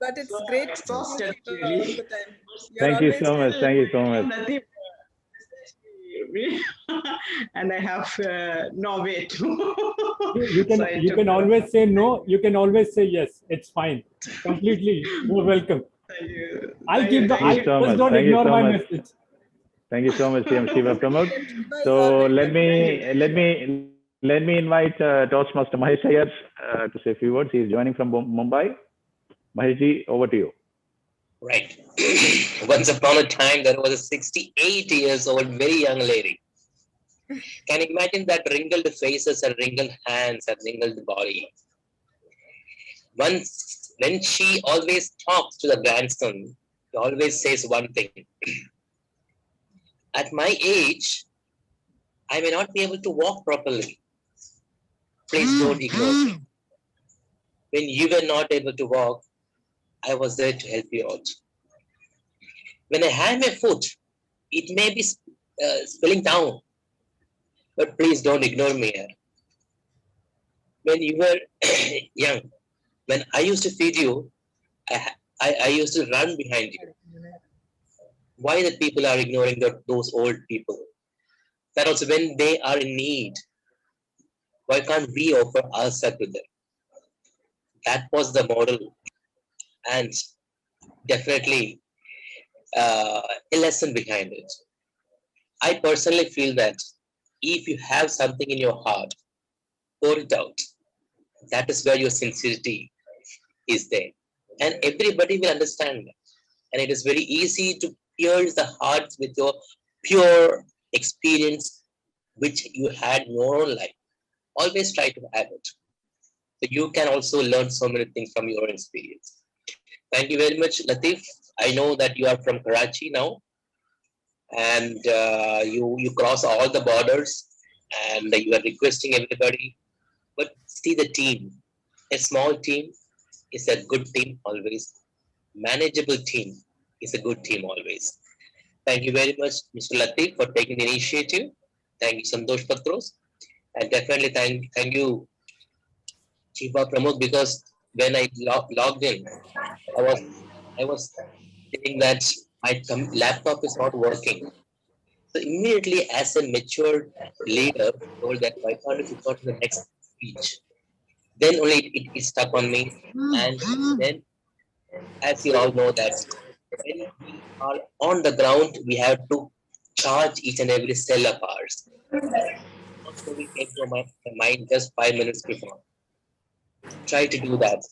But it's great. Exhausted, all the time. Thank you so much. Thank you so much. me, and I have no way to. You can So I you took can always say no. You can always say yes. It's fine. Completely. You're welcome. Thank you. I'll keep the. Thank you so Just much. don't Thank you ignore so my much. message. Thank you so much, CM Shiva Pramod. Shiva is So already let me invite Toastmaster Mahesh Iyer to say a few words. He is joining from Mumbai. Maheshji, over to you. Right. Once upon a time, there was a 68 years old, very young lady. Can you imagine that wrinkled faces and wrinkled hands and wrinkled body? Once, when she always talks to the grandson, she always says one thing. At my age, I may not be able to walk properly. Please don't ignore me. When you were not able to walk, I was there to help you out. When I have my foot, it may be spilling down, but please don't ignore me here. When you were young, when I used to feed you, I used to run behind you. Why the people are ignoring those old people? That also when they are in need, why can't we offer ourselves to them? That was the model, and definitely a lesson behind it. I personally feel that if you have something in your heart, pour it out. That is where your sincerity is there. And everybody will understand that. And it is very easy to pierce the hearts with your pure experience, which you had in your own life. Always try to have it. So you can also learn so many things from your experience. Thank you very much, Latif. I know that you are from Karachi now, and you cross all the borders, and you are requesting everybody. But see the team. A small team is a good team always. Manageable team is a good team always. Thank you very much, Mr. Latif, for taking the initiative. Thank you, Santosh Patros. And definitely thank you, Shiva Pramod, because when I logged in, I was saying that my laptop is not working. So immediately, as a mature leader, told that why can't you go to the next speech? Then only it stuck on me, and then, as you all know, that when we are on the ground, we have to charge each and every cell of ours. Slowly came to my mind just 5 minutes before. Try to do that.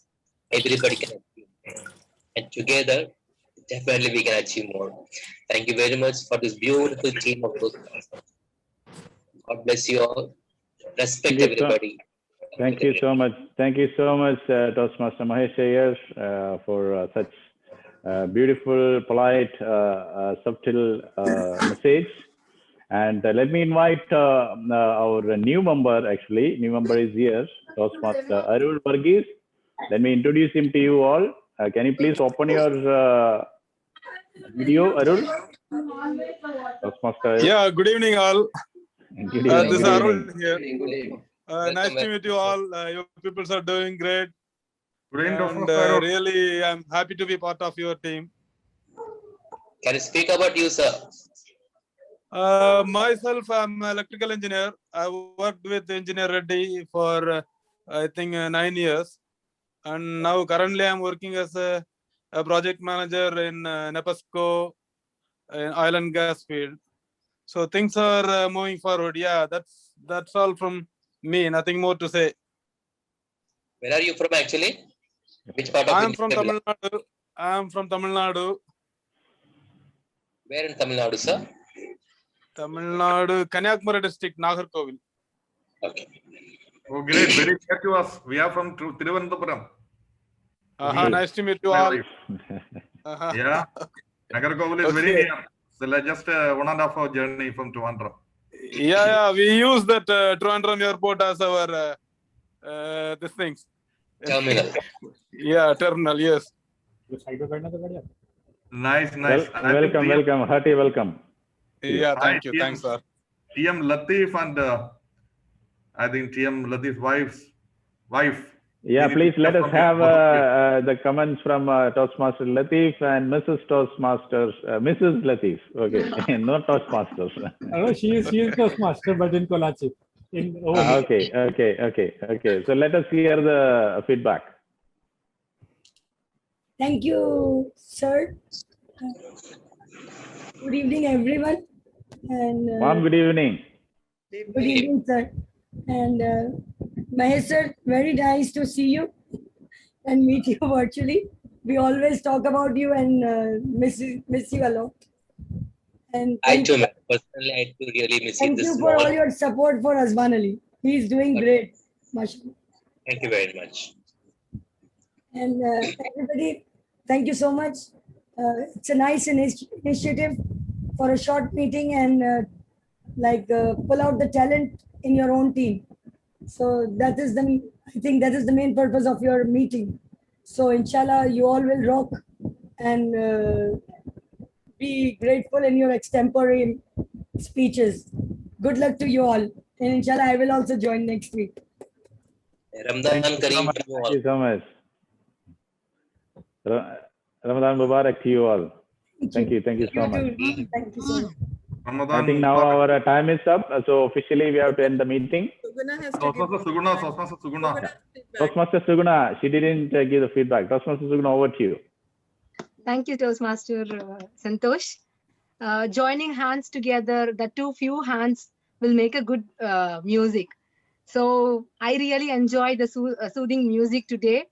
Everybody can achieve. And together, definitely we can achieve more. Thank you very much for this beautiful team of those guys. God bless you all. Respect everybody. Thank you so much. Thank you so much, Toastmaster Mahesh Iyer, for such beautiful, polite, subtle message. And let me invite our new member, actually. New member is here, Toastmaster Arul Varghese. Let me introduce him to you all. Can you please open your video, Arul? Toastmaster. Yeah, good evening, all. Good evening. This is Good Arul evening. here. Good evening. Nice to meet you all. Your people are doing great. Good evening, And Dr. Arul. really, I'm happy to be part of your team. Can you speak about you, sir? Myself, I'm an electrical engineer. I worked with Engineer Reddy for, I think, 9 years. And now currently I'm working as a project manager in Nepesco, oil and gas field. So things are moving forward. Yeah, that's all from me. Nothing more to say. Where are you from actually? Which part of I'm India? from Tamil Nadu. I'm from Tamil Nadu. Where in Tamil Nadu, sir? Tamil Nadu, Kanyakumari district, Nagarkovil. Okay. Oh, great. Very near to us. We are from Thiruvananthapuram. Nice to meet you all. Yeah. Nagarkovil is very near. So just 1.5 hour journey from Trivandrum. Yeah, we use that Trivandrum airport as our this things. Terminal. Yeah, terminal, yes. Nice. Welcome. Hearty welcome. Yeah, Hi, thank you. Thanks, sir. TM Latif and I think TM Latif's wife, Yeah, We please need let us from have you. the comments from Toastmaster Latif and Mrs. Toastmasters, Mrs. Latif. Okay, not Toastmasters. No, she is Toastmaster, but in Kolachi. Okay. So let us hear the feedback. Thank you, sir. Good evening, everyone. And Mom, good evening. good evening, sir. And Mahesh, sir, very nice to see you and meet you virtually. We always talk about you and miss you a lot. And I too, man. Personally, I too really miss you. thank This you for small. all your support for Azman Ali. He's doing great. Mashallah. Thank you very much. And everybody, thank you so much. It's a nice initiative for a short meeting and pull out the talent in your own team. So I think that is the main purpose of your meeting. So inshallah, you all will rock and be grateful in your extempore speeches. Good luck to you all. And inshallah, I will also join next week. Ramadan Kareem to you all. Thank you so much. Ramadan Mubarak to you all. Thank you so much. Thank you so much. I think now our time is up. So officially we have to end the meeting. Suguna has to Toastmaster Suguna. Toastmaster Suguna, she didn't give the feedback. Toastmaster Suguna, over to you. Thank you, Toastmaster Santosh. Joining hands together, the too few hands will make a good music. So I really enjoy the soothing music today.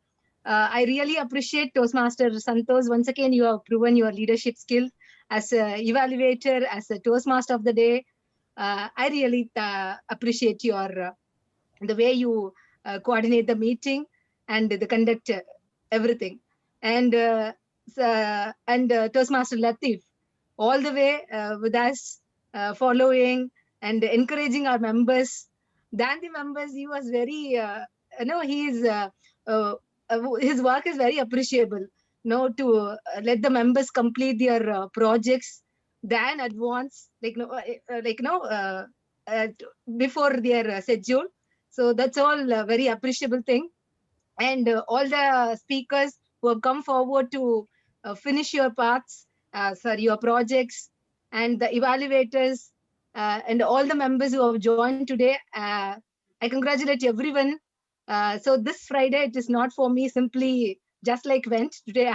I really appreciate Toastmaster Santosh. Once again, you have proven your leadership skill as an evaluator, as a Toastmaster of the day. I really appreciate your the way you coordinate the meeting and the conduct everything. And Toastmaster Latif, all the way with us, following and encouraging our members. Than the members, he was very, his work is very appreciable. To let the members complete their projects than advance, before their schedule. So that's all a very appreciable thing. And all the speakers who have come forward to finish your paths, your projects, and the evaluators, and all the members who have joined today. I congratulate everyone. So this Friday, it is not for me simply just like went. Today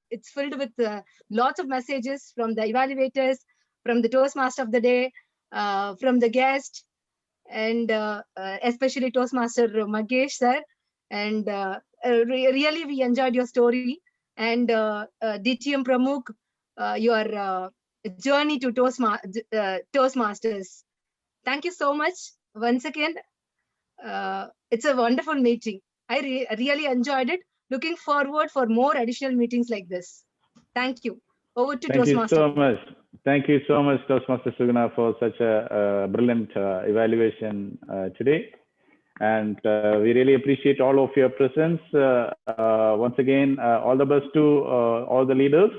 it's filled with lots of messages from the evaluators, from the Toastmaster of the day, from the guest, and especially Toastmaster Magesh sir. And really, we enjoyed your story. And DTM Pramukh, your journey to Toastmasters. Thank you so much. Once again, it's a wonderful meeting. I really enjoyed it. Looking forward for more additional meetings like this. Thank you. Over to Toastmaster. Thank you so much. Thank you so much, Toastmaster Suguna, for such a brilliant evaluation today. And we really appreciate all of your presence. Once again, all the best to all the leaders.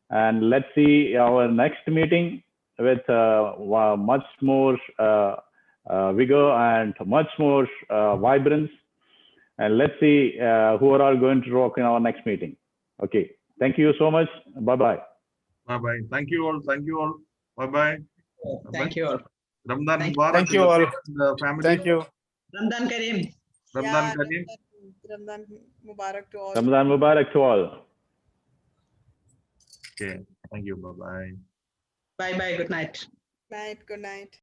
And let's see our next meeting with much more vigor and much more vibrance. And let's see who are all going to rock in our next meeting. Okay. Thank you so much. Bye-bye. Bye-bye. Thank you all. Bye-bye. Thank you all. Ramadan Mubarak. Thank you all. Family. Thank you. Ramadan Kareem. Ramadan Kareem. Ramadan Mubarak to all. Ramadan Mubarak to all. Okay. Thank you. Bye-bye. Bye-bye. Good night. Good night.